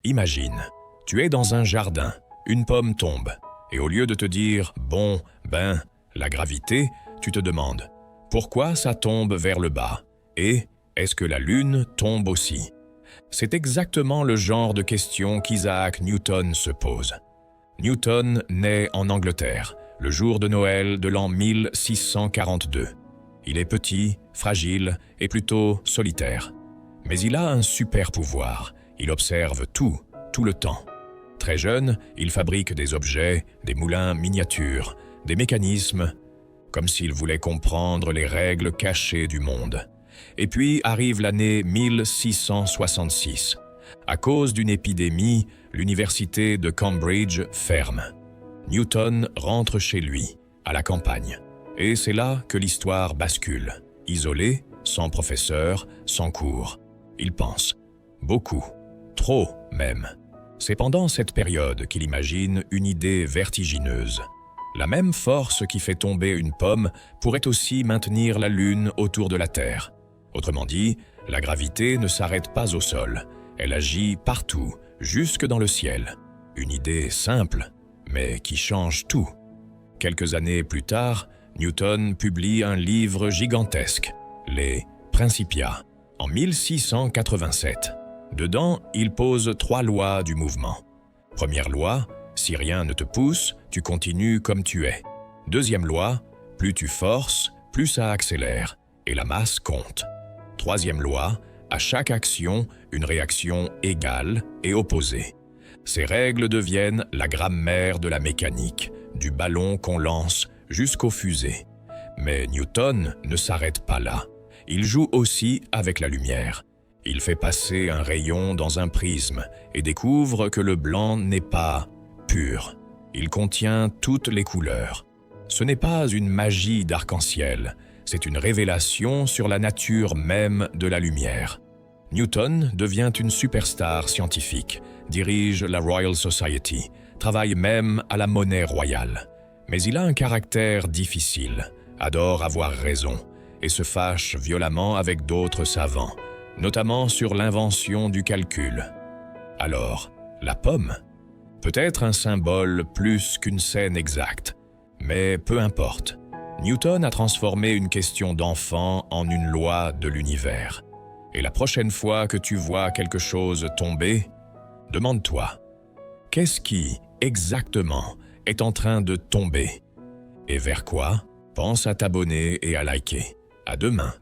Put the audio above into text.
Imagine, tu es dans un jardin, une pomme tombe, et au lieu de te dire « bon, ben, la gravité », tu te demandes « pourquoi ça tombe vers le bas ?» et « est-ce que la lune tombe aussi ?» C'est exactement le genre de question qu'Isaac Newton se pose. Newton naît en Angleterre, le jour de Noël de l'an 1642. Il est petit, fragile et plutôt solitaire. Mais il a un super pouvoir. Il observe tout le temps. Très jeune, il fabrique des objets, des moulins miniatures, des mécanismes, comme s'il voulait comprendre les règles cachées du monde. Et puis arrive l'année 1666. À cause d'une épidémie, l'université de Cambridge ferme. Newton rentre chez lui, à la campagne. Et c'est là que l'histoire bascule. Isolé, sans professeur, sans cours. Il pense. Beaucoup. Trop, même. C'est pendant cette période qu'il imagine une idée vertigineuse. La même force qui fait tomber une pomme pourrait aussi maintenir la Lune autour de la Terre. Autrement dit, la gravité ne s'arrête pas au sol. Elle agit partout, jusque dans le ciel. Une idée simple, mais qui change tout. Quelques années plus tard, Newton publie un livre gigantesque, les Principia, en 1687. Dedans, il pose 3 lois du mouvement. Première loi, si rien ne te pousse, tu continues comme tu es. Deuxième loi, plus tu forces, plus ça accélère, et la masse compte. Troisième loi, à chaque action, une réaction égale et opposée. Ces règles deviennent la grammaire de la mécanique, du ballon qu'on lance jusqu'aux fusées. Mais Newton ne s'arrête pas là. Il joue aussi avec la lumière. Il fait passer un rayon dans un prisme et découvre que le blanc n'est pas pur. Il contient toutes les couleurs. Ce n'est pas une magie d'arc-en-ciel, c'est une révélation sur la nature même de la lumière. Newton devient une superstar scientifique, dirige la Royal Society, travaille même à la monnaie royale. Mais il a un caractère difficile, adore avoir raison et se fâche violemment avec d'autres savants, notamment sur l'invention du calcul. Alors, la pomme? Peut-être un symbole plus qu'une scène exacte, mais peu importe. Newton a transformé une question d'enfant en une loi de l'univers. Et la prochaine fois que tu vois quelque chose tomber, demande-toi, qu'est-ce qui, exactement, est en train de tomber? Et vers quoi? Pense à t'abonner et à liker. À demain.